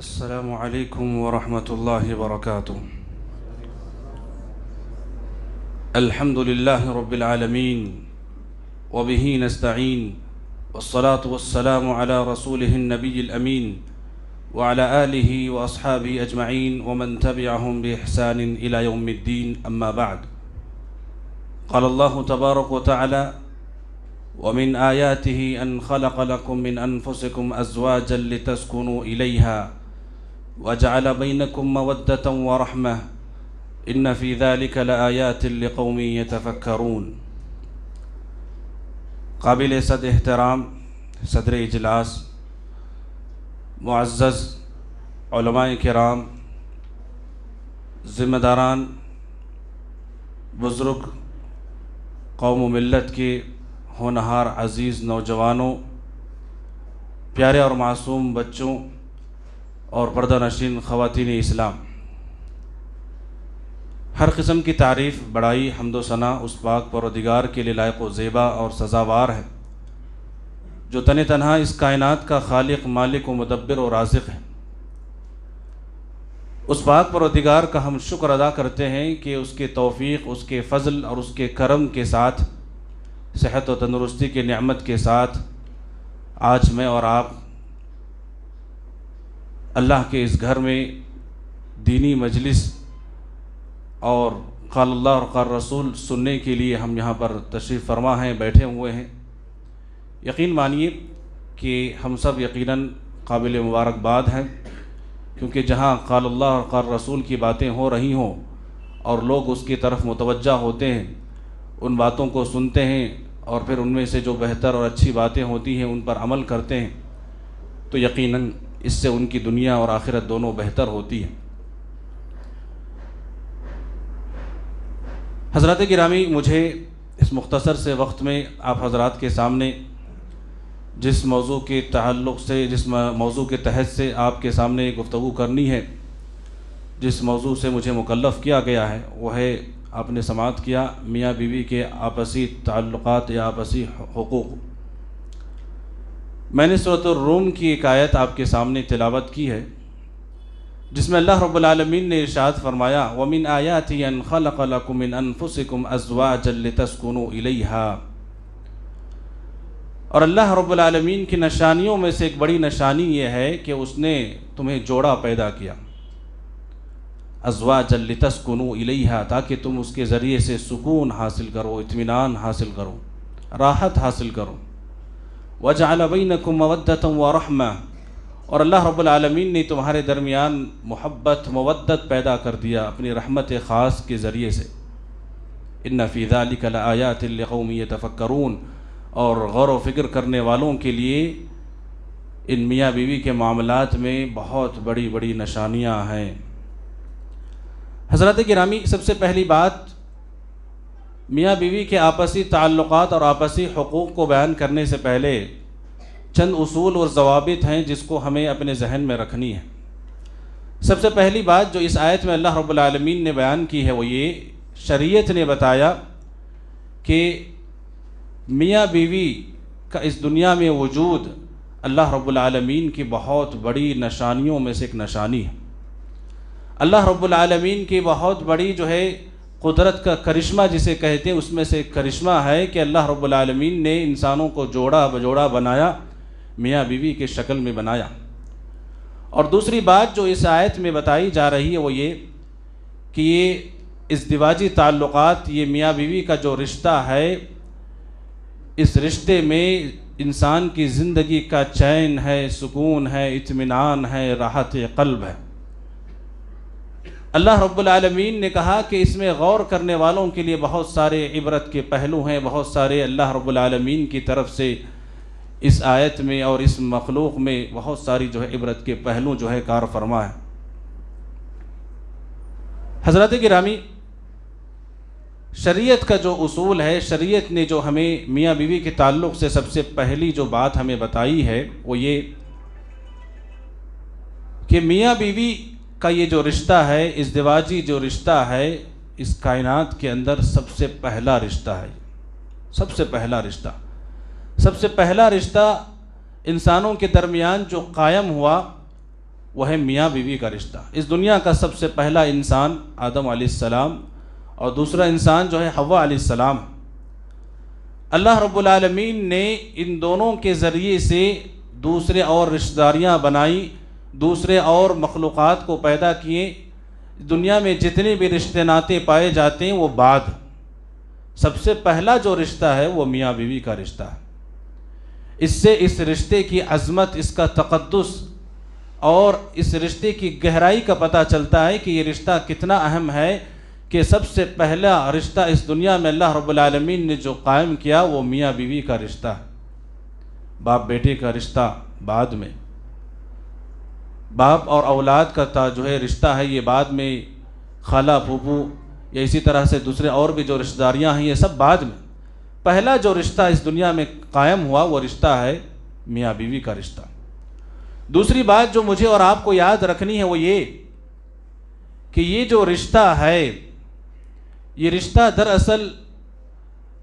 السلام عليكم ورحمة الله وبركاته. الحمد لله رب العالمين وبه نستعين، والصلاة والسلام على رسوله النبي الأمين وعلى آله وأصحابه أجمعين ومن تبعهم بإحسان إلى يوم الدين. أما بعد، قال الله تبارك وتعالى: ومن آياته أن خلق لكم من أنفسكم أزواجا لتسكنوا إليها وجعل بينكم مودة ورحمة إن في ذلك لآيات لقوم يتفكرون. قابل صد احترام صدر اجلاس، معزز علماء کرام، ذمہ داران، بزرگ قوم و ملت کے ہونہار عزیز نوجوانوں، پیارے اور معصوم بچوں اور پردہ نشین خواتین اسلام، ہر قسم کی تعریف، بڑائی، حمد و ثنا اس پاک پروردگار کے لیے لائق و زیبا اور سزاوار ہے جو تن تنہا اس کائنات کا خالق، مالک و مدبر و رازق ہے۔ اس پاک پروردگار کا ہم شکر ادا کرتے ہیں کہ اس کے توفیق، اس کے فضل اور اس کے کرم کے ساتھ، صحت و تندرستی کی نعمت کے ساتھ آج میں اور آپ اللہ کے اس گھر میں دینی مجلس اور قال اللہ اور قال رسول سننے کے لیے ہم یہاں پر تشریف فرما ہیں، بیٹھے ہوئے ہیں۔ یقین مانیے کہ ہم سب یقیناً قابل مبارکباد ہیں، کیونکہ جہاں قال اللہ اور قال رسول کی باتیں ہو رہی ہوں اور لوگ اس کی طرف متوجہ ہوتے ہیں، ان باتوں کو سنتے ہیں اور پھر ان میں سے جو بہتر اور اچھی باتیں ہوتی ہیں ان پر عمل کرتے ہیں، تو یقیناً اس سے ان کی دنیا اور آخرت دونوں بہتر ہوتی ہے۔ حضرات گرامی، مجھے اس مختصر سے وقت میں آپ حضرات کے سامنے جس موضوع کے تعلق سے، جس موضوع کے تحت سے آپ کے سامنے گفتگو کرنی ہے، جس موضوع سے مجھے مکلف کیا گیا ہے، وہ ہے، آپ نے سماعت کیا، میاں بیوی کے آپسی تعلقات یا آپسی حقوق۔ میں نے سورۃ الروم کی ایک آیت آپ کے سامنے تلاوت کی ہے، جس میں اللہ رب العالمین نے ارشاد فرمایا: وَمِنْ آيَاتِهِ أَنْ خَلَقَ لَكُم مِّنْ أَنفُسِكُمْ أَزْوَاجًا لِتَسْكُنُوا إِلَيْهَا۔ اور اللہ رب العالمین کی نشانیوں میں سے ایک بڑی نشانی یہ ہے کہ اس نے تمہیں جوڑا پیدا کیا، ازواجا لتسکنوا الیہا، تاکہ تم اس کے ذریعے سے سکون حاصل کرو، اطمینان حاصل کرو، راحت حاصل کرو۔ وجعل بینکم مودۃ ورحمہ، اور اللہ رب العالمین نے تمہارے درمیان محبت، مودت پیدا کر دیا اپنی رحمت خاص کے ذریعے سے۔ ان فی ذلک لآیات لقوم یتفکرون، اور غور و فکر کرنے والوں کے لیے ان میاں بیوی کے معاملات میں بہت بڑی بڑی نشانیاں ہیں۔ حضرات گرامی، سب سے پہلی بات، میاں بیوی کے آپسی تعلقات اور آپسی حقوق کو بیان کرنے سے پہلے چند اصول اور ضوابط ہیں جس کو ہمیں اپنے ذہن میں رکھنی ہے۔ سب سے پہلی بات جو اس آیت میں اللہ رب العالمین نے بیان کی ہے وہ یہ، شریعت نے بتایا کہ میاں بیوی کا اس دنیا میں وجود اللہ رب العالمین کی بہت بڑی نشانیوں میں سے ایک نشانی ہے۔ اللہ رب العالمین کی بہت بڑی جو ہے قدرت کا کرشمہ جسے کہتے ہیں، اس میں سے ایک کرشمہ ہے کہ اللہ رب العالمین نے انسانوں کو جوڑا بجوڑا بنایا، میاں بیوی کے شکل میں بنایا۔ اور دوسری بات جو اس آیت میں بتائی جا رہی ہے وہ یہ کہ یہ ازدواجی تعلقات، یہ میاں بیوی کا جو رشتہ ہے، اس رشتے میں انسان کی زندگی کا چین ہے، سکون ہے، اطمینان ہے، راحت قلب ہے۔ اللہ رب العالمین نے کہا کہ اس میں غور کرنے والوں کے لیے بہت سارے عبرت کے پہلو ہیں، بہت سارے اللہ رب العالمین کی طرف سے اس آیت میں اور اس مخلوق میں بہت ساری جو ہے عبرت کے پہلو جو ہے کار فرما ہے۔ حضرات گرامی، شریعت کا جو اصول ہے، شریعت نے جو ہمیں میاں بیوی کے تعلق سے سب سے پہلی جو بات ہمیں بتائی ہے وہ یہ کہ میاں بیوی کا یہ جو رشتہ ہے، ازدواجی جو رشتہ ہے، اس کائنات کے اندر سب سے پہلا رشتہ ہے، سب سے پہلا رشتہ، سب سے پہلا رشتہ انسانوں کے درمیان جو قائم ہوا وہ ہے میاں بیوی کا رشتہ۔ اس دنیا کا سب سے پہلا انسان آدم علیہ السلام اور دوسرا انسان جو ہے حوا علیہ السلام۔ اللہ رب العالمین نے ان دونوں کے ذریعے سے دوسرے اور رشتہ داریاں بنائی، دوسرے اور مخلوقات کو پیدا کیے۔ دنیا میں جتنے بھی رشتے ناطے پائے جاتے ہیں وہ بعد، سب سے پہلا جو رشتہ ہے وہ میاں بیوی کا رشتہ ہے۔ اس سے اس رشتے کی عظمت، اس کا تقدس اور اس رشتے کی گہرائی کا پتہ چلتا ہے کہ یہ رشتہ کتنا اہم ہے، کہ سب سے پہلا رشتہ اس دنیا میں اللہ رب العالمین نے جو قائم کیا وہ میاں بیوی کا رشتہ ہے۔ باپ بیٹے کا رشتہ بعد میں، باپ اور اولاد کا جو ہے رشتہ ہے یہ بعد میں، خالہ پھوپھو یا اسی طرح سے دوسرے اور بھی جو رشتہ داریاں ہیں یہ سب بعد میں۔ پہلا جو رشتہ اس دنیا میں قائم ہوا وہ رشتہ ہے میاں بیوی کا رشتہ۔ دوسری بات جو مجھے اور آپ کو یاد رکھنی ہے وہ یہ کہ یہ جو رشتہ ہے، یہ رشتہ دراصل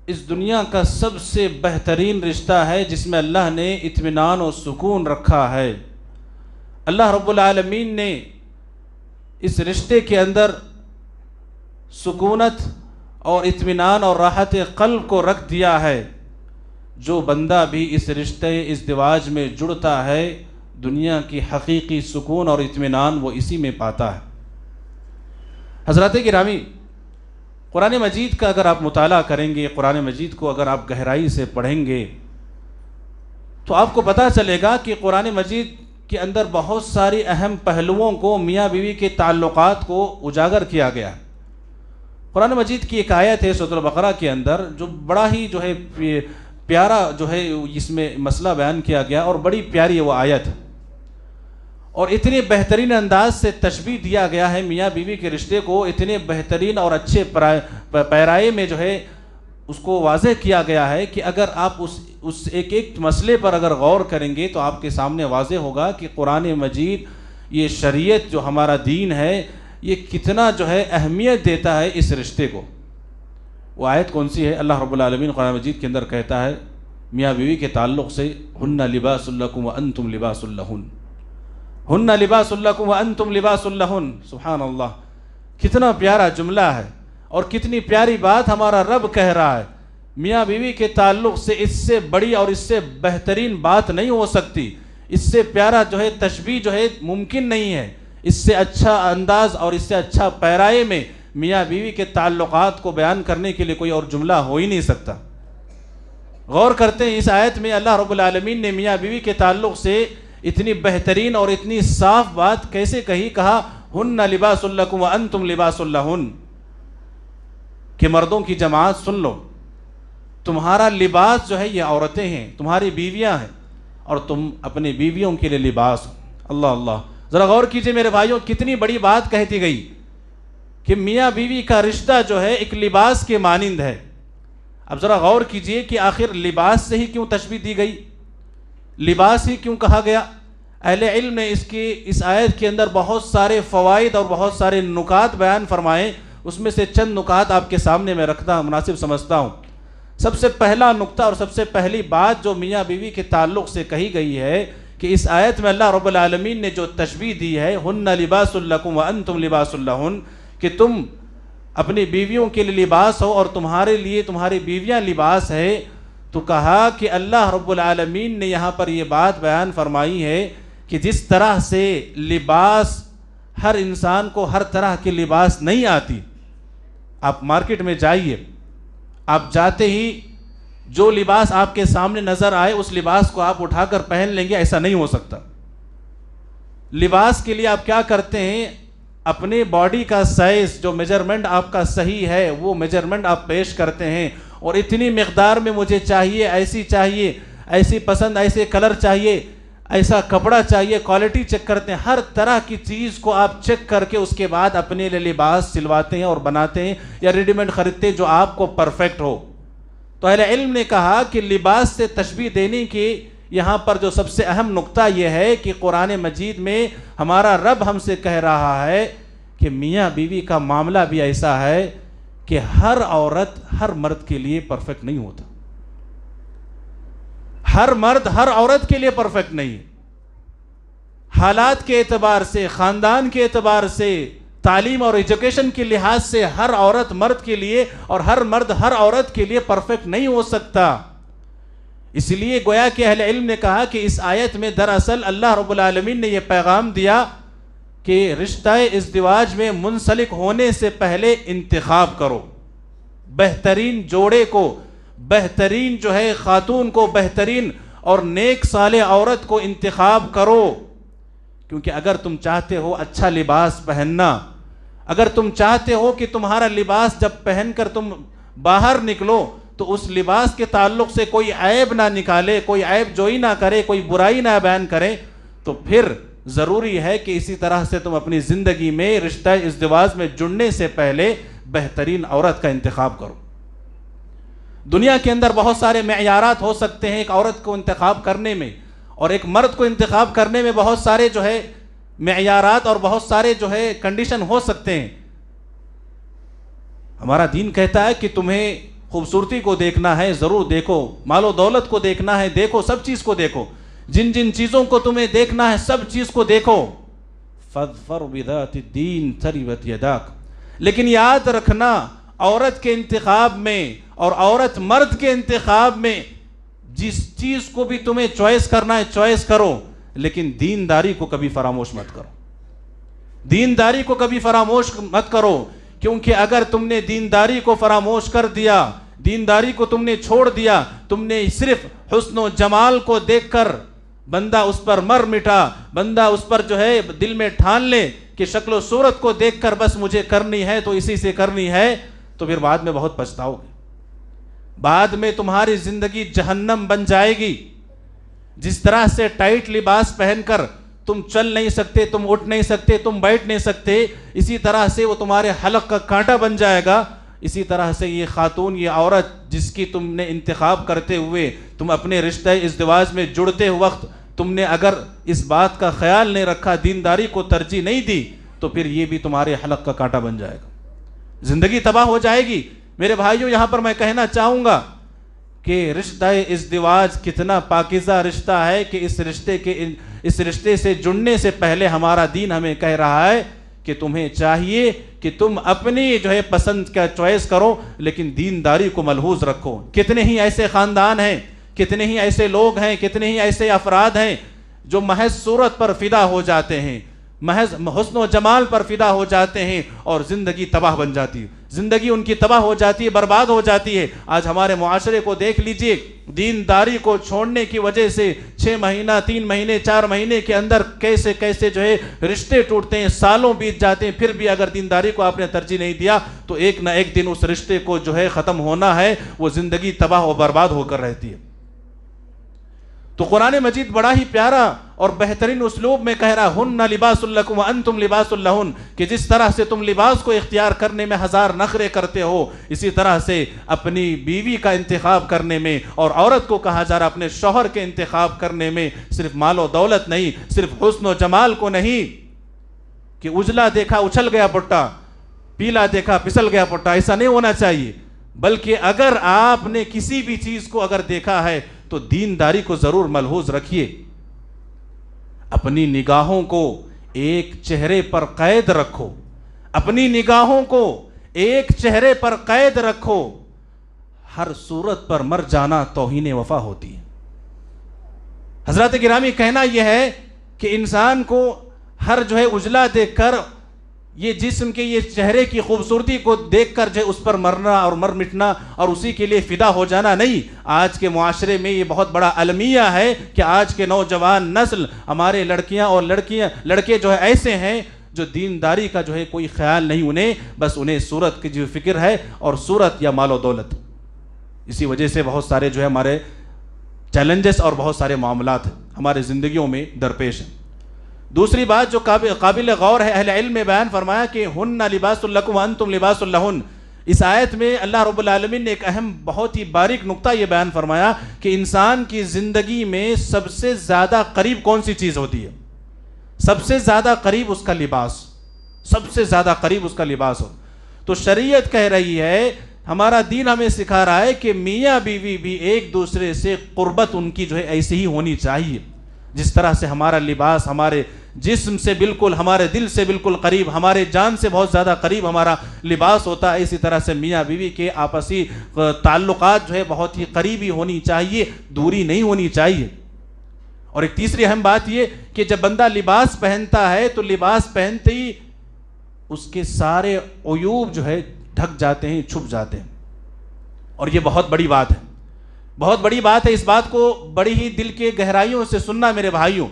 اس دنیا کا سب سے بہترین رشتہ ہے جس میں اللہ نے اطمینان و سکون رکھا ہے۔ اللہ رب العالمین نے اس رشتے کے اندر سکونت اور اطمینان اور راحت قلب کو رکھ دیا ہے۔ جو بندہ بھی اس رشتے ازدواج میں جڑتا ہے دنیا کی حقیقی سکون اور اطمینان وہ اسی میں پاتا ہے۔ حضرات گرامی، قرآن مجید کا اگر آپ مطالعہ کریں گے، قرآن مجید کو اگر آپ گہرائی سے پڑھیں گے تو آپ کو پتہ چلے گا کہ قرآن مجید کے اندر بہت ساری اہم پہلوؤں کو، میاں بیوی کے تعلقات کو اجاگر کیا گیا۔ قرآن مجید کی ایک آیت ہے سورۃ البقرہ کے اندر جو بڑا ہی جو ہے پیارا جو ہے اس میں مسئلہ بیان کیا گیا، اور بڑی پیاری ہے وہ آیت، اور اتنے بہترین انداز سے تشبیہ دیا گیا ہے میاں بیوی کے رشتے کو، اتنے بہترین اور اچھے پیرائے میں جو ہے اس کو واضح کیا گیا ہے کہ اگر آپ اس ایک ایک مسئلے پر اگر غور کریں گے تو آپ کے سامنے واضح ہوگا کہ قرآن مجید، یہ شریعت جو ہمارا دین ہے، یہ کتنا جو ہے اہمیت دیتا ہے اس رشتے کو۔ وہ آیت کون سی ہے؟ اللہ رب العالمین قرآن مجید کے اندر کہتا ہے میاں بیوی کے تعلق سے، ہن لباس لکم وانتم لباس لہن، ہن لباس لکم وانتم لباس لہن۔ سبحان اللہ، کتنا پیارا جملہ ہے اور کتنی پیاری بات ہمارا رب کہہ رہا ہے۔ میاں بیوی کے تعلق سے اس سے بڑی اور اس سے بہترین بات نہیں ہو سکتی، اس سے پیارا جو ہے تشبیہ جو ہے ممکن نہیں ہے، اس سے اچھا انداز اور اس سے اچھا پیرائے میں میاں بیوی کے تعلقات کو بیان کرنے کے لیے کوئی اور جملہ ہو ہی نہیں سکتا۔ غور کرتے ہیں اس آیت میں اللہ رب العالمین نے میاں بیوی کے تعلق سے اتنی بہترین اور اتنی صاف بات کیسے کہی؟ کہا ہن لباس لکم وانتم لباس لہن، کہ مردوں کی جماعت سن لو، تمہارا لباس جو ہے یہ عورتیں ہیں، تمہاری بیویاں ہیں، اور تم اپنی بیویوں کے لیے لباس ہو۔ اللہ اللہ، ذرا غور کیجئے میرے بھائیوں، کتنی بڑی بات کہتی گئی کہ میاں بیوی کا رشتہ جو ہے ایک لباس کے مانند ہے۔ اب ذرا غور کیجئے کہ آخر لباس سے ہی کیوں تشبیہ دی گئی، لباس ہی کیوں کہا گیا؟ اہل علم نے اس آیت کے اندر بہت سارے فوائد اور بہت سارے نکات بیان فرمائے، اس میں سے چند نکات آپ کے سامنے میں رکھنا مناسب سمجھتا ہوں۔ سب سے پہلا نکتہ اور سب سے پہلی بات جو میاں بیوی کے تعلق سے کہی گئی ہے کہ اس آیت میں اللہ رب العالمین نے جو تشبیہ دی ہے ہن لباس لکم وانتم لباس لہن، کہ تم اپنی بیویوں کے لیے لباس ہو اور تمہارے لیے تمہاری بیویاں لباس ہے، تو کہا کہ اللہ رب العالمین نے یہاں پر یہ بات بیان فرمائی ہے کہ جس طرح سے لباس، ہر انسان کو ہر طرح کے لباس نہیں آتی۔ آپ مارکیٹ میں جائیے، آپ جاتے ہی جو لباس آپ کے سامنے نظر آئے اس لباس کو آپ اٹھا کر پہن لیں گے، ایسا نہیں ہو سکتا۔ لباس کے لیے آپ کیا کرتے ہیں؟ اپنے باڈی کا سائز، جو میجرمنٹ آپ کا صحیح ہے وہ میجرمنٹ آپ پیش کرتے ہیں، اور اتنی مقدار میں مجھے چاہیے، ایسی پسند، ایسے کلر چاہیے، ایسا کپڑا چاہیے، کوالٹی چیک کرتے ہیں، ہر طرح کی چیز کو آپ چیک کر کے اس کے بعد اپنے لیے لباس سلواتے ہیں اور بناتے ہیں یا ریڈی میڈ خریدتے ہیں جو آپ کو پرفیکٹ ہو۔ تو اہل علم نے کہا کہ لباس سے تشبیہ دینے کی یہاں پر جو سب سے اہم نقطہ یہ ہے کہ قرآن مجید میں ہمارا رب ہم سے کہہ رہا ہے کہ میاں بیوی کا معاملہ بھی ایسا ہے کہ ہر عورت ہر مرد کے لیے پرفیکٹ نہیں ہوتا، ہر مرد ہر عورت کے لیے پرفیکٹ نہیں، حالات کے اعتبار سے، خاندان کے اعتبار سے، تعلیم اور ایجوکیشن کے لحاظ سے ہر عورت مرد کے لیے اور ہر مرد ہر عورت کے لیے پرفیکٹ نہیں ہو سکتا۔ اس لیے گویا کہ اہل علم نے کہا کہ اس آیت میں دراصل اللہ رب العالمین نے یہ پیغام دیا کہ رشتہ ازدواج میں منسلک ہونے سے پہلے انتخاب کرو، بہترین جوڑے کو، بہترین جو ہے خاتون کو، بہترین اور نیک صالح عورت کو انتخاب کرو۔ کیونکہ اگر تم چاہتے ہو اچھا لباس پہننا، اگر تم چاہتے ہو کہ تمہارا لباس جب پہن کر تم باہر نکلو تو اس لباس کے تعلق سے کوئی عیب نہ نکالے، کوئی عیب جوئی نہ کرے، کوئی برائی نہ بیان کرے، تو پھر ضروری ہے کہ اسی طرح سے تم اپنی زندگی میں رشتہ ازدواج میں جڑنے سے پہلے بہترین عورت کا انتخاب کرو۔ دنیا کے اندر بہت سارے معیارات ہو سکتے ہیں ایک عورت کو انتخاب کرنے میں، اور ایک مرد کو انتخاب کرنے میں بہت سارے جو ہے معیارات اور بہت سارے جو ہے کنڈیشن ہو سکتے ہیں۔ ہمارا دین کہتا ہے کہ تمہیں خوبصورتی کو دیکھنا ہے ضرور دیکھو، مال و دولت کو دیکھنا ہے دیکھو، سب چیز کو دیکھو، جن جن چیزوں کو تمہیں دیکھنا ہے سب چیز کو دیکھو۔ فاظفر بذات الدین تربت یداک، لیکن یاد رکھنا عورت کے انتخاب میں اور عورت مرد کے انتخاب میں جس چیز کو بھی تمہیں چوائس کرنا ہے چوائس کرو، لیکن دینداری کو کبھی فراموش مت کرو، دینداری کو کبھی فراموش مت کرو، کیونکہ اگر تم نے دینداری کو فراموش کر دیا، دینداری کو تم نے چھوڑ دیا، تم نے صرف حسن و جمال کو دیکھ کر بندہ اس پر مر مٹا، بندہ اس پر جو ہے دل میں ٹھان لے کہ شکل و صورت کو دیکھ کر بس مجھے کرنی ہے تو اسی سے کرنی ہے، تو پھر بعد میں بہت پچھتاؤ گے، بعد میں تمہاری زندگی جہنم بن جائے گی۔ جس طرح سے ٹائٹ لباس پہن کر تم چل نہیں سکتے، تم اٹھ نہیں سکتے، تم بیٹھ نہیں سکتے، اسی طرح سے وہ تمہارے حلق کا کانٹا بن جائے گا۔ اسی طرح سے یہ خاتون، یہ عورت جس کی تم نے انتخاب کرتے ہوئے، تم اپنے رشتہ ازدواج میں جڑتے وقت تم نے اگر اس بات کا خیال نہیں رکھا، دینداری کو ترجیح نہیں دی، تو پھر یہ بھی تمہارے حلق کا کانٹا بن جائے گا، زندگی تباہ ہو جائے گی۔ میرے بھائیوں، یہاں پر میں کہنا چاہوں گا کہ رشتہ ازدواج کتنا پاکیزہ رشتہ ہے کہ اس رشتے سے جڑنے سے پہلے ہمارا دین ہمیں کہہ رہا ہے کہ تمہیں چاہیے کہ تم اپنی جو ہے پسند کا چوائس کرو، لیکن دینداری کو ملحوظ رکھو۔ کتنے ہی ایسے خاندان ہیں، کتنے ہی ایسے لوگ ہیں، کتنے ہی ایسے افراد ہیں جو محض صورت پر فدا ہو جاتے ہیں، محض حسن و جمال پر فدا ہو جاتے ہیں اور زندگی تباہ بن جاتی ہے، زندگی ان کی تباہ ہو جاتی ہے، برباد ہو جاتی ہے۔ آج ہمارے معاشرے کو دیکھ لیجئے، دینداری کو چھوڑنے کی وجہ سے 6 مہینہ 3 مہینے 4 مہینے کے اندر کیسے کیسے جو ہے رشتے ٹوٹتے ہیں، سالوں بیت جاتے ہیں، پھر بھی اگر دینداری کو آپ نے ترجیح نہیں دیا تو ایک نہ ایک دن اس رشتے کو جو ہے ختم ہونا ہے، وہ زندگی تباہ و برباد ہو کر رہتی ہے۔ تو قرآن مجید بڑا ہی پیارا اور بہترین اسلوب میں کہہ رہا، ہن لباس لکم وانتم لباس لہن، کہ جس طرح سے تم لباس کو اختیار کرنے میں ہزار نخرے کرتے ہو، اسی طرح سے اپنی بیوی کا انتخاب کرنے میں، اور عورت کو کہا جا رہا اپنے شوہر کے انتخاب کرنے میں صرف مال و دولت نہیں، صرف حسن و جمال کو نہیں کہ اجلا دیکھا اچھل گیا پٹا، پیلا دیکھا پسل گیا پٹا، ایسا نہیں ہونا چاہیے، بلکہ اگر آپ نے کسی بھی چیز کو اگر دیکھا ہے تو دینداری کو ضرور ملحوظ رکھیے۔ اپنی نگاہوں کو ایک چہرے پر قید رکھو، اپنی نگاہوں کو ایک چہرے پر قید رکھو، ہر صورت پر مر جانا توہین وفا ہوتی ہے۔ حضرات گرامی، کہنا یہ ہے کہ انسان کو ہر جو ہے اجلا دیکھ کر، یہ جسم کے یہ چہرے کی خوبصورتی کو دیکھ کر جو ہے اس پر مرنا اور مر مٹنا اور اسی کے لیے فدا ہو جانا نہیں۔ آج کے معاشرے میں یہ بہت بڑا المیہ ہے کہ آج کے نوجوان نسل، ہمارے لڑکیاں اور لڑکے جو ہے ایسے ہیں جو دینداری کا جو ہے کوئی خیال نہیں انہیں، بس انہیں صورت کی جو فکر ہے اور صورت یا مال و دولت۔ اسی وجہ سے بہت سارے جو ہے ہمارے چیلنجز اور بہت سارے معاملات ہمارے زندگیوں میں درپیش ہیں۔ دوسری بات جو قابل غور ہے، اہل علم نے بیان فرمایا کہ ہن لباس لکم وانتم لباس لہن۔ اس آیت میں اللہ رب العالمین نے ایک اہم بہت ہی باریک نقطہ یہ بیان فرمایا کہ انسان کی زندگی میں سب سے زیادہ قریب کون سی چیز ہوتی ہے؟ سب سے زیادہ قریب اس کا لباس، سب سے زیادہ قریب اس کا لباس ہو۔ تو شریعت کہہ رہی ہے، ہمارا دین ہمیں سکھا رہا ہے کہ میاں بیوی بھی ایک دوسرے سے قربت ان کی جو ہے ایسی ہی ہونی چاہیے، جس طرح سے ہمارا لباس ہمارے جسم سے بالکل ہمارے دل سے بالکل قریب، ہمارے جان سے بہت زیادہ قریب ہمارا لباس ہوتا ہے، اسی طرح سے میاں بیوی کے آپسی تعلقات جو ہے بہت ہی قریبی ہونی چاہیے، دوری نہیں ہونی چاہیے۔ اور ایک تیسری اہم بات یہ کہ جب بندہ لباس پہنتا ہے تو لباس پہنتے ہی اس کے سارے عیوب جو ہے ڈھک جاتے ہیں، چھپ جاتے ہیں، اور یہ بہت بڑی بات ہے، بہت بڑی بات ہے۔ اس بات کو بڑی ہی دل کے گہرائیوں سے سننا میرے بھائیوں،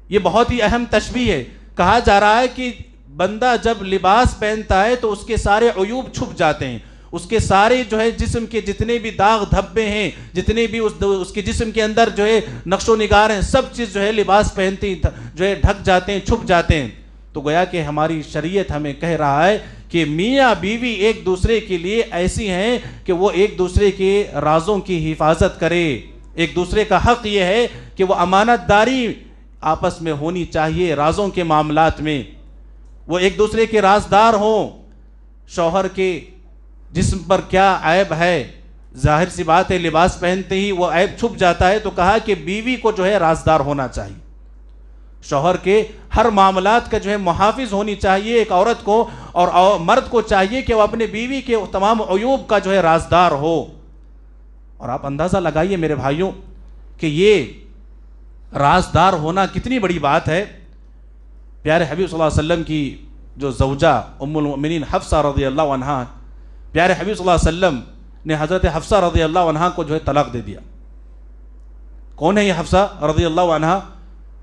یہ بہت ہی اہم تشبیہ ہے۔ کہا جا رہا ہے کہ بندہ جب لباس پہنتا ہے تو اس کے سارے عیوب چھپ جاتے ہیں، اس کے سارے جو ہے جسم کے جتنے بھی داغ دھبے ہیں، جتنے بھی اس کے جسم کے اندر جو ہے نقش و نگار ہیں، سب چیز جو ہے لباس پہنتے ہی جو ہے ڈھک جاتے ہیں، چھپ جاتے ہیں۔ تو گویا کہ ہماری شریعت ہمیں کہہ رہا ہے کہ میاں بیوی ایک دوسرے کے لیے ایسی ہیں کہ وہ ایک دوسرے کے رازوں کی حفاظت کرے۔ ایک دوسرے کا حق یہ ہے کہ وہ امانت داری آپس میں ہونی چاہیے، رازوں کے معاملات میں وہ ایک دوسرے کے رازدار ہوں۔ شوہر کے جسم پر کیا عیب ہے، ظاہر سی بات ہے لباس پہنتے ہی وہ عیب چھپ جاتا ہے، تو کہا کہ بیوی کو جو ہے رازدار ہونا چاہیے، شوہر کے ہر معاملات کا جو ہے محافظ ہونی چاہیے ایک عورت کو، اور مرد کو چاہیے کہ وہ اپنے بیوی کے تمام عیوب کا جو ہے رازدار ہو۔ اور آپ اندازہ لگائیے میرے بھائیوں کہ یہ رازدار ہونا کتنی بڑی بات ہے۔ پیارے حبیب صلی اللہ علیہ وسلم کی جو زوجہ ام المؤمنین حفصہ رضی اللہ عنہا، پیارے حبیب صلی اللہ علیہ وسلم نے حضرت حفصہ رضی اللہ عنہا کو جو ہے طلاق دے دیا۔ کون ہے یہ حفصہ رضی اللہ عنہا؟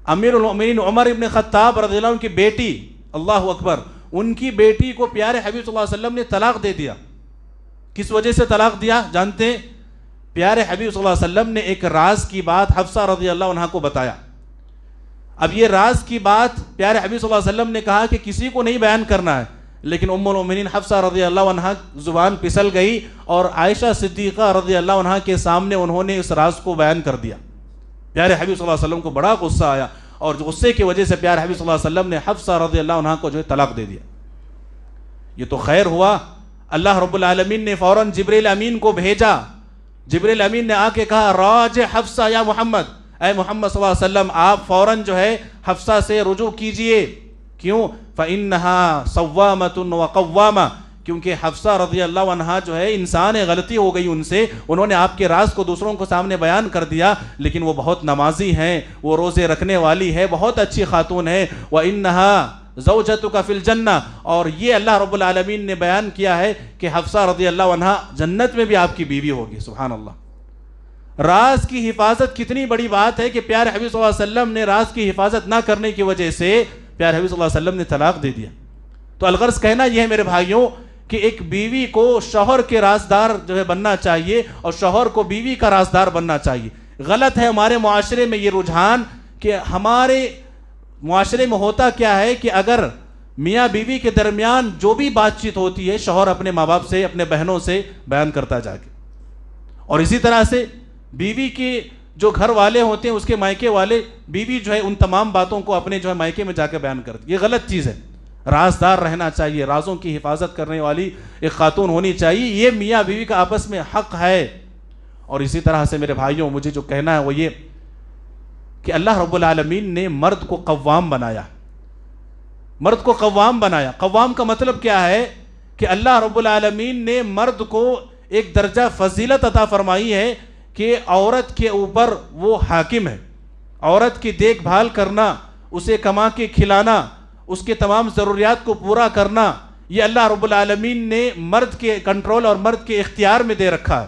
امیر المؤمنین عمر ابن خطاب رضی اللہ عنہ کی بیٹی، اللہ اکبر، ان کی بیٹی کو پیارے حبیب صلی اللہ علیہ وسلم نے طلاق دے دیا۔ کس وجہ سے طلاق دیا جانتے ہیں؟ پیارے حبیب صلی اللہ علیہ وسلم نے ایک راز کی بات حفصہ رضی اللہ عنہ کو بتایا۔ اب یہ راز کی بات پیارے حبیب صلی اللہ علیہ وسلم نے کہا کہ کسی کو نہیں بیان کرنا ہے، لیکن ام المؤمنین حفصہ رضی اللہ عنہ زبان پھسل گئی اور عائشہ صدیقہ رضی اللہ عنہ کے سامنے انہوں نے اس راز کو بیان کر دیا۔ پیارے حبیب صلی اللہ علیہ وسلم کو بڑا غصہ آیا، اور غصے کی وجہ سے پیارے حبیب صلی اللہ علیہ وسلم نے حفصہ رضی اللہ عنہ کو جو ہے طلاق دے دیا۔ یہ تو خیر ہوا، اللہ رب العالمین نے فوراً جبریل امین کو بھیجا۔ جبریل امین نے آ کے کہا راجع حفصہ یا محمد، اے محمد صلی اللہ علیہ وسلم آپ فوراً جو ہے حفصہ سے رجوع کیجئے۔ کیوں؟ فَإِنَّهَا صَوَّامَةٌ وَقَوَّامَةٌ، کیونکہ حفصہ رضی اللہ عنہ جو ہے انسان ہے، غلطی ہو گئی ان سے، انہوں نے آپ کے راز کو دوسروں کو سامنے بیان کر دیا، لیکن وہ بہت نمازی ہیں، وہ روزے رکھنے والی ہے، بہت اچھی خاتون ہے۔ وَإِنَّهَا زَوْجَتُكَ فِي الْجَنَّةِ، اور یہ اللہ رب العالمین نے بیان کیا ہے کہ حفصہ رضی اللہ عنہ جنت میں بھی آپ کی بیوی ہوگی۔ سبحان اللہ، راز کی حفاظت کتنی بڑی بات ہے کہ پیارے حبیب صلی اللہ علیہ وسلم نے راز کی حفاظت نہ کرنے کی وجہ سے پیارے حبیب صلی اللہ علیہ وسلم نے طلاق دے دیا۔ تو الغرض کہنا یہ ہے میرے بھائیوں کہ ایک بیوی کو شوہر کے رازدار جو ہے بننا چاہیے، اور شوہر کو بیوی کا رازدار بننا چاہیے۔ غلط ہے ہمارے معاشرے میں یہ رجحان کہ ہمارے معاشرے میں ہوتا کیا ہے کہ اگر میاں بیوی کے درمیان جو بھی بات چیت ہوتی ہے شوہر اپنے ماں باپ سے، اپنے بہنوں سے بیان کرتا جا کے، اور اسی طرح سے بیوی کے جو گھر والے ہوتے ہیں اس کے مائکے والے، بیوی جو ہے ان تمام باتوں کو اپنے جو ہے مائکے میں جا کے بیان کرتی۔ یہ غلط چیز ہے، رازدار رہنا چاہیے، رازوں کی حفاظت کرنے والی ایک خاتون ہونی چاہیے، یہ میاں بیوی کا آپس میں حق ہے۔ اور اسی طرح سے میرے بھائیوں مجھے جو کہنا ہے وہ یہ کہ اللہ رب العالمین نے مرد کو قوام بنایا، مرد کو قوام بنایا۔ قوام کا مطلب کیا ہے کہ اللہ رب العالمین نے مرد کو ایک درجہ فضیلت عطا فرمائی ہے کہ عورت کے اوپر وہ حاکم ہے، عورت کی دیکھ بھال کرنا، اسے کما کے کھلانا، اس کے تمام ضروریات کو پورا کرنا، یہ اللہ رب العالمین نے مرد کے کنٹرول اور مرد کے اختیار میں دے رکھا ہے۔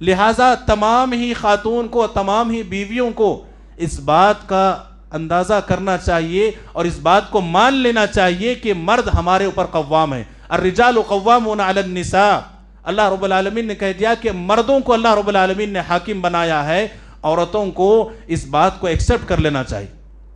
لہٰذا تمام ہی خاتون کو، تمام ہی بیویوں کو اس بات کا اندازہ کرنا چاہیے اور اس بات کو مان لینا چاہیے کہ مرد ہمارے اوپر قوام ہے۔ الرجال قوامون علی النساء، اللہ رب العالمین نے کہہ دیا کہ مردوں کو اللہ رب العالمین نے حاکم بنایا ہے، عورتوں کو اس بات کو ایکسپٹ کر لینا چاہیے۔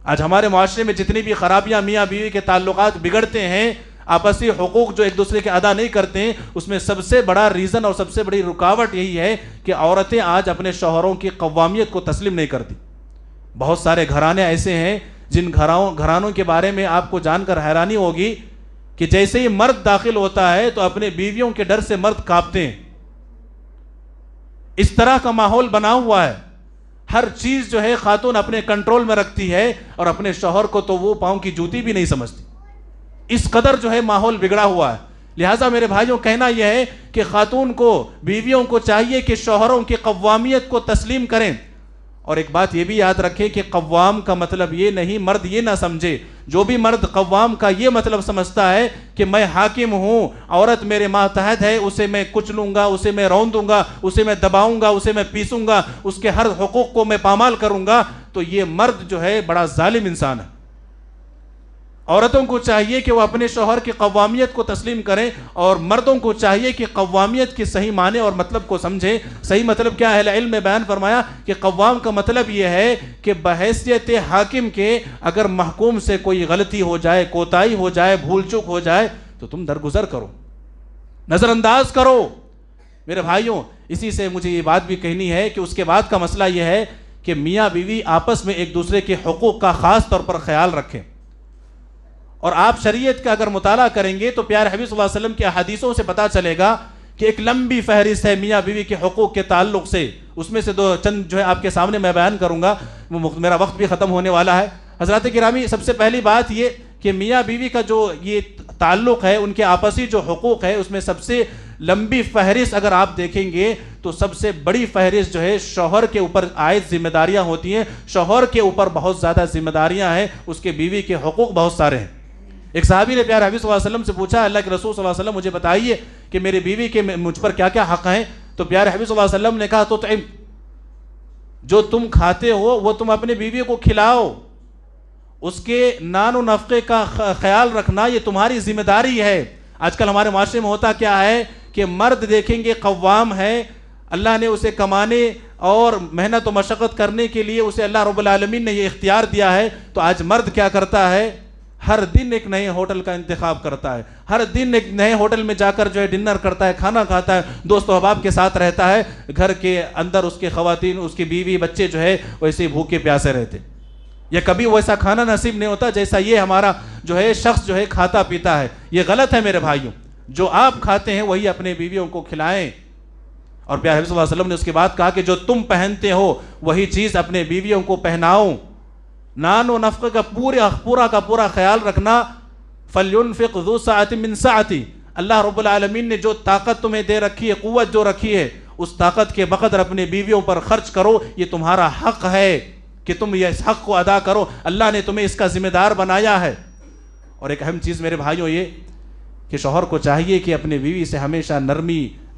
آج ہمارے معاشرے میں جتنی بھی خرابیاں میاں بیوی کے تعلقات بگڑتے ہیں، آپسی حقوق جو ایک دوسرے کے ادا نہیں کرتے ہیں، اس میں سب سے بڑا ریزن اور سب سے بڑی رکاوٹ یہی ہے کہ عورتیں آج اپنے شوہروں کی قوامیت کو تسلیم نہیں کرتی۔ بہت سارے گھرانے ایسے ہیں جن گھرانوں کے بارے میں آپ کو جان کر حیرانی ہوگی کہ جیسے ہی مرد داخل ہوتا ہے تو اپنے بیویوں کے ڈر سے مرد کانپتے ہیں۔ اس طرح کا ماحول بنا ہوا ہے۔ ہر چیز جو ہے خاتون اپنے کنٹرول میں رکھتی ہے، اور اپنے شوہر کو تو وہ پاؤں کی جوتی بھی نہیں سمجھتی. اس قدر جو ہے ماحول بگڑا ہوا ہے. لہٰذا میرے بھائیوں کہنا یہ ہے کہ خاتون کو، بیویوں کو چاہیے کہ شوہروں کی قوامیت کو تسلیم کریں. اور ایک بات یہ بھی یاد رکھیں کہ قوام کا مطلب یہ نہیں، مرد یہ نہ سمجھے، جو بھی مرد قوام کا یہ مطلب سمجھتا ہے کہ میں حاکم ہوں، عورت میرے ماتحت ہے، اسے میں کچلوں گا، اسے میں رون دوں گا، اسے میں دباؤں گا، اسے میں پیسوں گا، اس کے ہر حقوق کو میں پامال کروں گا، تو یہ مرد جو ہے بڑا ظالم انسان ہے. عورتوں کو چاہیے کہ وہ اپنے شوہر کی قوامیت کو تسلیم کریں، اور مردوں کو چاہیے کہ قوامیت کے صحیح معنی اور مطلب کو سمجھیں. صحیح مطلب کیا ہے؟ اہل علم نے بیان فرمایا کہ قوام کا مطلب یہ ہے کہ بحیثیت حاکم کے اگر محکوم سے کوئی غلطی ہو جائے، کوتاہی ہو جائے، بھول چوک ہو جائے تو تم درگزر کرو، نظر انداز کرو. میرے بھائیوں، اسی سے مجھے یہ بات بھی کہنی ہے کہ اس کے بعد کا مسئلہ یہ ہے کہ میاں بیوی آپس میں ایک دوسرے کے حقوق کا خاص طور پر خیال رکھیں. اور آپ شریعت کا اگر مطالعہ کریں گے تو پیارے حبیب صلی اللہ علیہ وسلم کی احادیثوں سے پتہ چلے گا کہ ایک لمبی فہرست ہے میاں بیوی کے حقوق کے تعلق سے. اس میں سے دو چند جو ہے آپ کے سامنے میں بیان کروں گا، میرا وقت بھی ختم ہونے والا ہے. حضرات گرامی، سب سے پہلی بات یہ کہ میاں بیوی کا جو یہ تعلق ہے، ان کے آپسی جو حقوق ہے، اس میں سب سے لمبی فہرست اگر آپ دیکھیں گے تو سب سے بڑی فہرست جو ہے شوہر کے اوپر عائد ذمہ داریاں ہوتی ہیں. شوہر کے اوپر بہت زیادہ ذمہ داریاں ہیں، اس کے بیوی کے حقوق بہت سارے ہیں. ایک صحابی نے پیارے حبیب صلی اللہ علیہ وسلم سے پوچھا، اللہ کے رسول صلی اللہ علیہ وسلم مجھے بتائیے کہ میری بیوی کے مجھ پر کیا کیا حق ہیں. تو پیارے حبیب صلی اللہ علیہ وسلم نے کہا تو جو تم کھاتے ہو وہ تم اپنے بیوی کو کھلاؤ، اس کے نان و نفقے کا خیال رکھنا یہ تمہاری ذمہ داری ہے. آج کل ہمارے معاشرے میں ہوتا کیا ہے کہ مرد دیکھیں گے قوام ہے، اللہ نے اسے کمانے اور محنت و مشقت کرنے کے لیے اسے اللہ رب العالمین نے یہ اختیار دیا ہے. تو آج مرد کیا کرتا ہے؟ ہر دن ایک نئے ہوٹل کا انتخاب کرتا ہے، ہر دن ایک نئے ہوٹل میں جا کر جو ہے ڈنر کرتا ہے، کھانا کھاتا ہے، دوست و احباب کے ساتھ رہتا ہے. گھر کے اندر اس کے خواتین، اس کی بیوی بچے جو ہے ویسے بھوکے پیاسے رہتے، یا کبھی ویسا کھانا نصیب نہیں ہوتا جیسا یہ ہمارا جو ہے شخص جو ہے کھاتا پیتا ہے. یہ غلط ہے میرے بھائیوں. جو آپ کھاتے ہیں وہی اپنے بیویوں کو کھلائیں. اور پیارے صلی اللہ علیہ وسلم نے اس کے بعد کہا کہ جو تم پہنتے ہو وہی چیز اپنے بیویوں کو پہناؤ. نان و نفقے کا پورا خیال رکھنا. فَلْيُنْفِقْ ذُو سَعَةٍ مِّن سَعَتِهِ. اللہ رب العالمین نے جو طاقت تمہیں دے رکھی ہے، قوت جو رکھی ہے، اس طاقت کے بقدر اپنے بیویوں پر خرچ کرو. یہ تمہارا حق ہے کہ تم یہ اس حق کو ادا کرو. اللہ نے تمہیں اس کا ذمہ دار بنایا ہے. اور ایک اہم چیز میرے بھائیوں یہ کہ شوہر کو چاہیے کہ اپنے بیوی سے ہمیشہ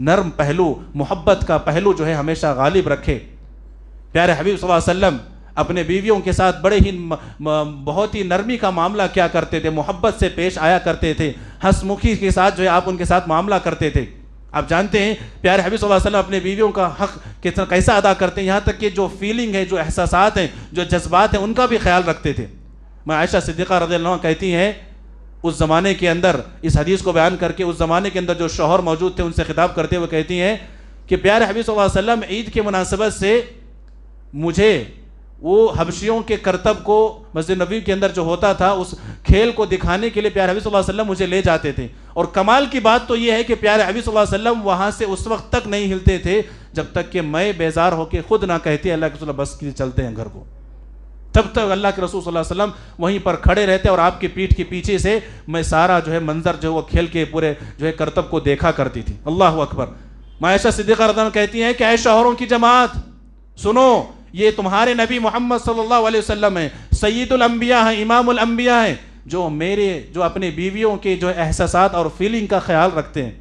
نرم پہلو، محبت کا پہلو جو ہے ہمیشہ غالب رکھے. پیارے حبیب صلی اللہ علیہ وسلم اپنے بیویوں کے ساتھ بہت ہی نرمی کا معاملہ کیا کرتے تھے، محبت سے پیش آیا کرتے تھے، ہنس مکھی کے ساتھ جو ہے آپ ان کے ساتھ معاملہ کرتے تھے. آپ جانتے ہیں پیارے حبیب صلی اللہ علیہ وسلم اپنے بیویوں کا حق کیسا ادا کرتے ہیں، یہاں تک کہ جو فیلنگ ہے، جو احساسات ہیں، جو جذبات ہیں، ان کا بھی خیال رکھتے تھے. میں عائشہ صدیقہ رضی اللہ عنہ کہتی ہیں، اس زمانے کے اندر اس حدیث کو بیان کر کے اس زمانے کے اندر جو شوہر موجود تھے ان سے خطاب کرتے ہوئے کہتی ہیں کہ پیارے حبیب صلی اللہ علیہ وسلم عید کے مناسبت سے مجھے وہ حبشیوں کے کرتب کو مسجد نبوی کے اندر جو ہوتا تھا اس کھیل کو دکھانے کے لیے پیارے حبیب صلی اللہ علیہ وسلم مجھے لے جاتے تھے. اور کمال کی بات تو یہ ہے کہ پیارے حبیب صلی اللہ علیہ وسلم وہاں سے اس وقت تک نہیں ہلتے تھے جب تک کہ میں بیزار ہو کے خود نہ کہتی اللہ کے رسول بس کی چلتے ہیں گھر کو. تب تک اللہ کے رسول صلی اللہ علیہ وسلم وہیں پر کھڑے رہتے اور آپ کی پیٹھ کے پیچھے سے میں سارا جو ہے منظر جو وہ کھیل کے پورے جو ہے کرتب کو دیکھا کرتی تھی. اللہ اکبر. عائشہ صدیقہ رضی اللہ عنہا کہتی ہیں کہ اے شوہروں کی جماعت سنو، یہ تمہارے نبی محمد صلی اللہ علیہ وسلم ہیں، سید الانبیاء ہیں، امام الانبیاء ہیں، جو اپنے بیویوں کے جو احساسات اور فیلنگ کا خیال رکھتے ہیں.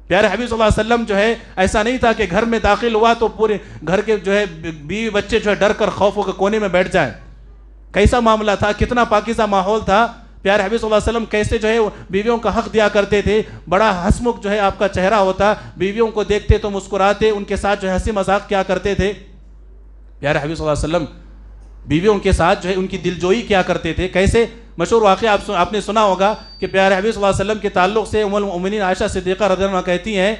پیارے حبیب صلی اللہ علیہ وسلم جو ہے ایسا نہیں تھا کہ گھر میں داخل ہوا تو پورے گھر کے جو ہے بیوی بچے جو ہے ڈر کر خوف ہو کے کونے میں بیٹھ جائیں. کیسا معاملہ تھا، کتنا پاکیزہ ماحول تھا. پیارے حبیب صلی اللہ علیہ وسلم کیسے جو ہے بیویوں کا حق دیا کرتے تھے. بڑا ہنسمکھ جو ہے آپ کا چہرہ ہوتا، بیویوں کو دیکھتے تو مسکراتے، ان کے ساتھ جو ہے ہنسی مذاق کیا کرتے تھے. پیارے حبیب صلی اللہ علیہ وسلم بیویوں کے ساتھ جو ہے ان کی دلجوئی کیا کرتے تھے. کیسے؟ مشہور واقعہ آپ نے سنا ہوگا کہ پیارے حبیب صلی اللہ علیہ وسلم کے تعلق سے ام المؤمنین عائشہ صدیقہ رضی اللہ عنہا کہتی ہیں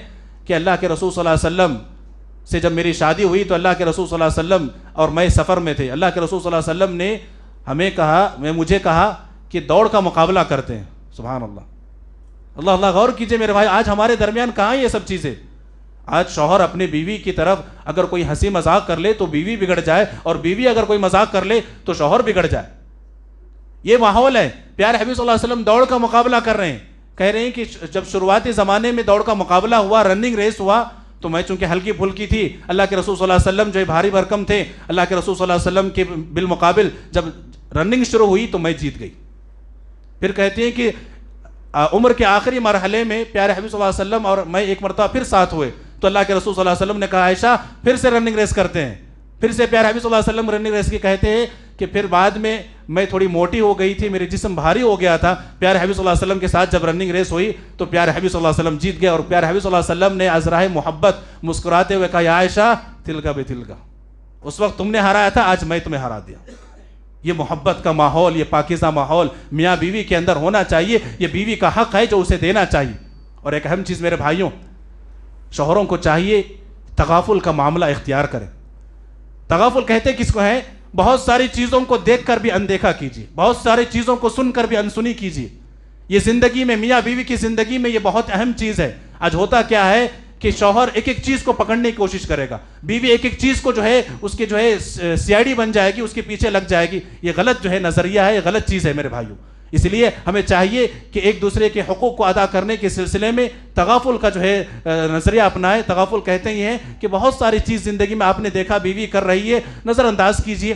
کہ اللہ کے رسول صلی اللہ علیہ وسلم سے جب میری شادی ہوئی تو اللہ کے رسول صلی اللہ علیہ وسلم اور میں سفر میں تھے. اللہ کے رسول صلی اللہ علیہ وسلم نے مجھے کہا کہ دوڑ کا مقابلہ کرتے ہیں. سبحان اللہ. اللہ غور کیجئے میرے بھائی، آج ہمارے درمیان کہاں یہ سب چیزیں. آج شوہر اپنے بیوی کی طرف اگر کوئی ہنسی مذاق کر لے تو بیوی بگڑ جائے، اور بیوی اگر کوئی مذاق کر لے تو شوہر بگڑ جائے. یہ ماحول ہے. پیارے حبیب صلی اللہ علیہ وسلم دوڑ کا مقابلہ کر رہے ہیں. کہہ رہے ہیں کہ جب شروعاتی زمانے میں دوڑ کا مقابلہ ہوا، رننگ ریس ہوا، تو میں چونکہ ہلکی پھلکی تھی، اللہ کے رسول صلی اللہ علیہ وسلم جو بھاری بھرکم تھے، اللہ کے رسول صلی اللہ علیہ وسلم کے بالمقابل جب رننگ شروع ہوئی تو میں جیت گئی. پھر کہتے ہیں کہ عمر کے آخری مرحلے میں پیارے حبیب صلی اللہ علیہ وسلم اور میں ایک مرتبہ پھر ساتھ ہوئے، تو اللہ کے رسول صلی اللہ علیہ وسلم نے کہا عائشہ پھر سے رننگ ریس کرتے ہیں. پھر سے پیارے حبیب صلی اللہ علیہ وسلم رننگ ریس کی کہتے ہیں کہ پھر بعد میں تھوڑی موٹی ہو گئی تھی، میرے جسم بھاری ہو گیا تھا. پیارے حبیب صلی اللہ علیہ وسلم کے ساتھ جب رننگ ریس ہوئی تو پیارے حبیب صلی اللہ علیہ وسلم جیت گئے، اور پیارے حبیب صلی اللہ علیہ وسلم نے عذرائے محبت مسکراتے ہوئے کہا یا عائشہ تلکا بے تلکا، اس وقت تم نے ہرایا تھا، آج میں تمہیں ہرا دیا. یہ محبت کا ماحول، یہ پاکیزہ ماحول میاں بیوی کے اندر ہونا چاہیے. یہ بیوی کا حق ہے جو اسے دینا چاہیے. اور ایک اہم چیز میرے بھائیوں، شوہروں کو چاہیے تغافل کا معاملہ اختیار کریں. تغافل کہتے کس کو ہے؟ بہت ساری چیزوں کو دیکھ کر بھی اندیکھا کیجیے، بہت ساری چیزوں کو سن کر بھی انسنی کیجیے. یہ زندگی میں، میاں بیوی کی زندگی میں یہ بہت اہم چیز ہے. آج ہوتا کیا ہے کہ شوہر ایک ایک چیز کو پکڑنے کی کوشش کرے گا، بیوی ایک ایک چیز کو جو ہے اس کے جو ہے سی آئی ڈی بن جائے گی، اس کے پیچھے لگ جائے گی. یہ غلط جو ہے نظریہ ہے، یہ غلط چیز ہے میرے بھائیوں. اس لیے ہمیں چاہیے کہ ایک دوسرے کے حقوق کو ادا کرنے کے سلسلے میں تغافل کا جو ہے نظریہ اپنائیں. تغافل کہتے ہی ہیں کہ بہت ساری چیز زندگی میں آپ نے دیکھا بیوی کر رہی ہے، نظر انداز کیجیے.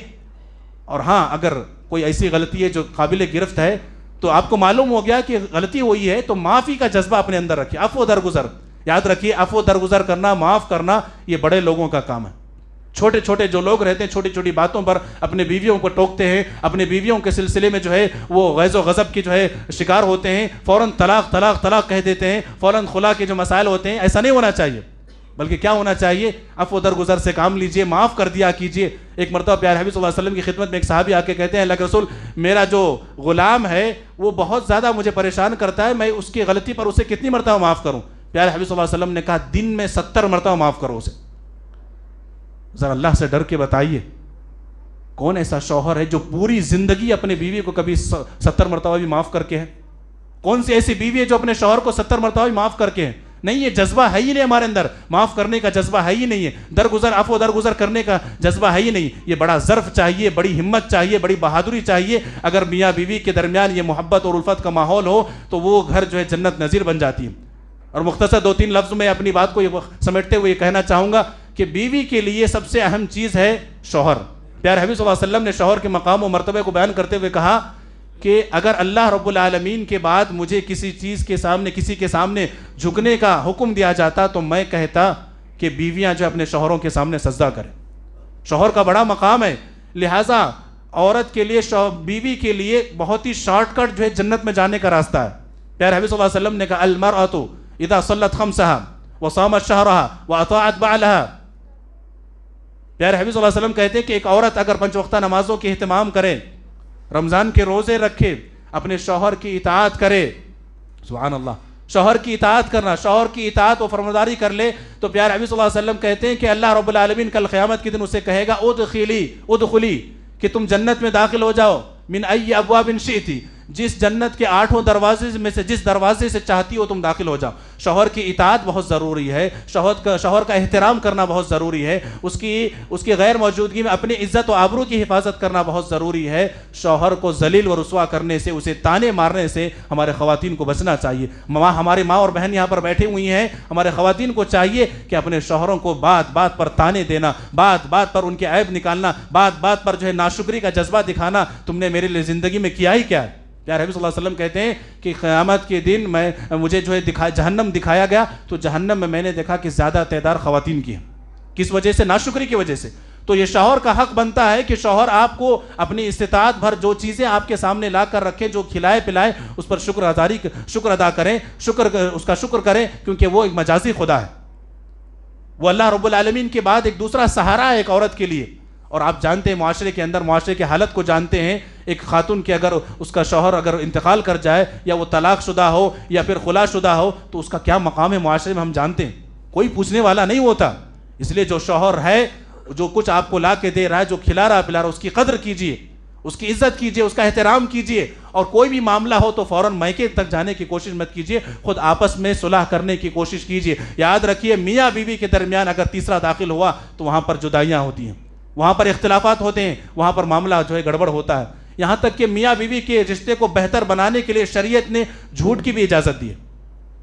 اور ہاں اگر کوئی ایسی غلطی ہے جو قابل گرفت ہے تو آپ کو معلوم ہو گیا کہ غلطی ہوئی ہے تو معافی کا جذبہ اپنے اندر رکھیے. عفو درگزر، یاد رکھیے عفو درگزر کرنا، معاف کرنا یہ بڑے لوگوں کا کام ہے. چھوٹے چھوٹے جو لوگ رہتے ہیں چھوٹی چھوٹی باتوں پر اپنے بیویوں کو ٹوکتے ہیں، اپنے بیویوں کے سلسلے میں جو ہے وہ غیظ و غضب کی جو ہے شکار ہوتے ہیں، فوراً طلاق طلاق طلاق کہہ دیتے ہیں، فوراً خلا کے جو مسائل ہوتے ہیں. ایسا نہیں ہونا چاہیے، بلکہ کیا ہونا چاہیے؟ عفو درگزر سے کام لیجئے، معاف کر دیا کیجئے. ایک مرتبہ پیارے حبیب صلی اللہ علیہ وسلم کی خدمت میں ایک صحابی آ کے کہتے ہیں اللہ کے رسول میرا جو غلام ہے وہ بہت زیادہ مجھے پریشان کرتا ہے، میں اس کی غلطی پر اسے کتنی مرتبہ معاف کروں؟ پیارے حبیب صلی اللہ علیہ وسلم نے کہا دن میں 70 مرتبہ معاف کرو اسے. ذرا اللہ سے ڈر کے بتائیے کون ایسا شوہر ہے جو پوری زندگی اپنے بیوی کو کبھی 70 مرتبہ بھی معاف کر کے ہے؟ کون سی ایسی بیوی ہے جو اپنے شوہر کو 70 مرتبہ بھی معاف کر کے ہے؟ نہیں، یہ جذبہ ہے ہی نہیں ہمارے اندر، معاف کرنے کا جذبہ ہے ہی نہیں ہے، درگزر عفو درگزر کرنے کا جذبہ ہے ہی نہیں. یہ بڑا ظرف چاہیے، بڑی ہمت چاہیے، بڑی بہادری چاہیے. اگر میاں بیوی کے درمیان یہ محبت اور الفت کا ماحول ہو تو وہ گھر جو ہے جنت نظیر بن جاتی ہے. اور مختصر 2-3 لفظ میں اپنی بات کو سمیٹتے ہوئے یہ کہنا چاہوں گا کہ بیوی کے لیے سب سے اہم چیز ہے شوہر. پیارے حبیب صلی اللہ علیہ وسلم نے شوہر کے مقام و مرتبے کو بیان کرتے ہوئے کہا کہ اگر اللہ رب العالمین کے بعد مجھے کسی چیز کے سامنے، کسی کے سامنے جھکنے کا حکم دیا جاتا تو میں کہتا کہ بیویاں جو اپنے شوہروں کے سامنے سجدہ کریں. شوہر کا بڑا مقام ہے، لہٰذا عورت کے لیے بیوی کے لیے بہت ہی شارٹ کٹ جو ہے جنت میں جانے کا راستہ ہے. پیارے حبیب صلی اللہ علیہ وسلم نے کہا المرأة اذا صلت خمسها وصامت شهرها واطاعت بعلها. پیارے حبیب صلی اللہ علیہ وسلم کہتے ہیں کہ ایک عورت اگر 5 وقتہ نمازوں کے اہتمام کرے، رمضان کے روزے رکھے، اپنے شوہر کی اطاعت کرے، سبحان اللہ، شوہر کی اطاعت کرنا، شوہر کی اطاعت و فرمانبرداری کر لے تو پیارے حبیب صلی اللہ علیہ وسلم کہتے ہیں کہ اللہ رب العالمین کل قیامت کے دن اسے کہے گا ادخلی کہ تم جنت میں داخل ہو جاؤ، من ای ابواب شئتی، جس جنت کے 8 دروازے میں سے جس دروازے سے چاہتی ہو تم داخل ہو جاؤ. شوہر کی اطاعت بہت ضروری ہے، شوہر کا احترام کرنا بہت ضروری ہے، اس کی غیر موجودگی میں اپنی عزت و آبرو کی حفاظت کرنا بہت ضروری ہے. شوہر کو ذلیل و رسوا کرنے سے، اسے تانے مارنے سے ہمارے خواتین کو بچنا چاہیے. ہماری ماں اور بہن یہاں پر بیٹھی ہوئی ہیں، ہمارے خواتین کو چاہیے کہ اپنے شوہروں کو بات بات پر تانے دینا، بات بات پر ان کے عیب نکالنا، بات بات پر جو ہے ناشکری کا جذبہ دکھانا، تم نے میرے لیے زندگی میں کیا ہی کیا ہے. پیارے حبیب صلی اللہ علیہ وسلم کہتے ہیں کہ قیامت کے دن مجھے جو ہے جہنم دکھایا گیا تو جہنم میں نے دیکھا کہ زیادہ تعداد خواتین کی ہیں. کس وجہ سے؟ ناشکری کی وجہ سے. تو یہ شوہر کا حق بنتا ہے کہ شوہر آپ کو اپنی استطاعت بھر جو چیزیں آپ کے سامنے لا کر رکھے، جو کھلائے پلائے، اس پر شکر ادا کریں، اس کا شکر کریں، کیونکہ وہ ایک مجازی خدا ہے. وہ اللہ رب العالمین کے بعد ایک دوسرا سہارا ہے ایک عورت کے لیے. اور آپ جانتے ہیں معاشرے کے اندر، معاشرے کی حالت کو جانتے ہیں، ایک خاتون کے اگر اس کا شوہر اگر انتقال کر جائے یا وہ طلاق شدہ ہو یا پھر خلا شدہ ہو تو اس کا کیا مقام ہے معاشرے میں ہم جانتے ہیں. کوئی پوچھنے والا نہیں ہوتا. اس لیے جو شوہر ہے، جو کچھ آپ کو لا کے دے رہا ہے، جو کھلا رہا پلا رہا، اس کی قدر کیجیے. اس کی عزت کیجئے، اس کا احترام کیجئے، اور کوئی بھی معاملہ ہو تو فوراً میکے تک جانے کی کوشش مت کیجئے، خود آپس میں صلح کرنے کی کوشش کیجئے۔ یاد رکھیے میاں بیوی کے درمیان اگر تیسرا داخل ہوا تو وہاں پر جدائیاں ہوتی ہیں، وہاں پر اختلافات ہوتے ہیں، وہاں پر معاملہ جو ہے گڑبڑ ہوتا ہے۔ یہاں تک کہ میاں بیوی کے رشتے کو بہتر بنانے کے لیے شریعت نے جھوٹ کی بھی اجازت دی ہے۔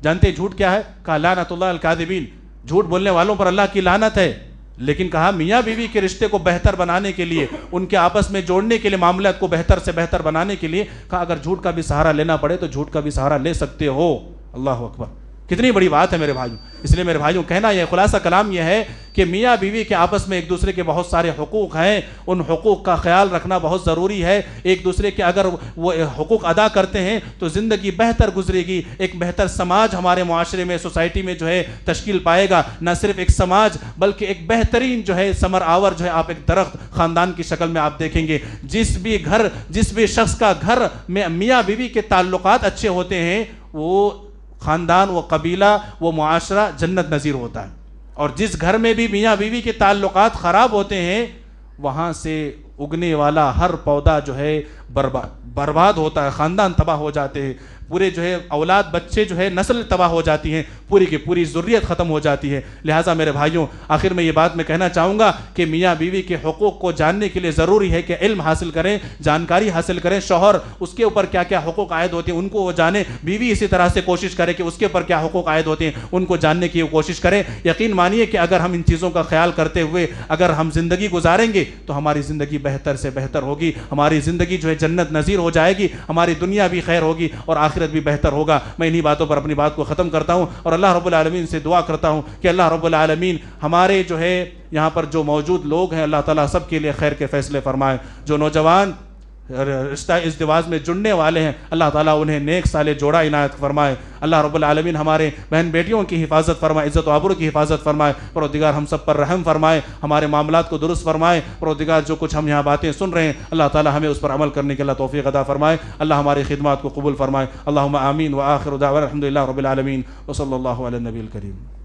جانتے ہیں جھوٹ کیا ہے؟ کہا لعنت اللہ الکاذبین، جھوٹ بولنے والوں پر اللہ کی لعنت ہے۔ لیکن کہا میاں بیوی کے رشتے کو بہتر بنانے کے لیے، ان کے آپس میں جوڑنے کے لیے، معاملات کو بہتر سے بہتر بنانے کے لیے کہا اگر جھوٹ کا بھی سہارا لینا پڑے تو جھوٹ کا بھی سہارا لے سکتے ہو۔ اللہ اکبر، کتنی بڑی بات ہے میرے بھائیوں۔ اس لیے میرے بھائیوں کہنا یہ خلاصہ کلام یہ ہے کہ میاں بیوی کے آپس میں ایک دوسرے کے بہت سارے حقوق ہیں، ان حقوق کا خیال رکھنا بہت ضروری ہے۔ ایک دوسرے کے اگر وہ حقوق ادا کرتے ہیں تو زندگی بہتر گزرے گی، ایک بہتر سماج ہمارے معاشرے میں، سوسائٹی میں جو ہے تشکیل پائے گا۔ نہ صرف ایک سماج بلکہ ایک بہترین جو ہے ثمر آور جو ہے آپ ایک درخت خاندان کی شکل میں آپ دیکھیں گے۔ جس بھی شخص کا گھر میں میاں بیوی کے تعلقات اچھے ہوتے ہیں، وہ خاندان، وہ قبیلہ، وہ معاشرہ جنت نظیر ہوتا ہے۔ اور جس گھر میں بھی میاں بیوی کے تعلقات خراب ہوتے ہیں، وہاں سے اگنے والا ہر پودا جو ہے برباد ہوتا ہے، خاندان تباہ ہو جاتے ہیں، پورے جو ہے اولاد بچے جو ہے نسل تباہ ہو جاتی ہیں، پوری کی پوری ذریت ختم ہو جاتی ہے۔ لہٰذا میرے بھائیوں آخر میں یہ بات میں کہنا چاہوں گا کہ میاں بیوی کے حقوق کو جاننے کے لیے ضروری ہے کہ علم حاصل کریں، جانکاری حاصل کریں۔ شوہر اس کے اوپر کیا کیا حقوق عائد ہوتے ہیں ان کو وہ جانے، بیوی اسی طرح سے کوشش کرے کہ اس کے اوپر کیا حقوق عائد ہوتے ہیں ان کو جاننے کی وہ کوشش کرے۔ یقین مانیے کہ اگر ہم ان چیزوں کا خیال کرتے ہوئے اگر ہم زندگی گزاریں گے تو ہماری زندگی بہتر سے بہتر ہوگی، ہماری زندگی جو ہے جنت نظیر ہو جائے گی، ہماری دنیا بھی خیر ہوگی اور آخرت بھی بہتر ہوگا۔ میں انہی باتوں پر اپنی بات کو ختم کرتا ہوں اور اللہ رب العالمین سے دعا کرتا ہوں کہ اللہ رب العالمین ہمارے جو ہے یہاں پر جو موجود لوگ ہیں، اللہ تعالیٰ سب کے لیے خیر کے فیصلے فرمائے۔ جو نوجوان رشتہ ازدواج میں جڑنے والے ہیں، اللہ تعالیٰ انہیں نیک صالح جوڑا عنایت فرمائے۔ اللہ رب العالمین ہمارے بہن بیٹیوں کی حفاظت فرمائے، عزت و آبرو کی حفاظت فرمائے۔ پروردگار ہم سب پر رحم فرمائے، ہمارے معاملات کو درست فرمائے۔ پروردگار جو کچھ ہم یہاں باتیں سن رہے ہیں، اللہ تعالیٰ ہمیں اس پر عمل کرنے کے اللہ توفیق عطا فرمائے۔ اللہ ہماری خدمات کو قبول فرمائے۔ اللہم آمین۔ وآخر دعوانا الحمدللہ رب العالمین، وصلی اللہ علی النبی الکریم۔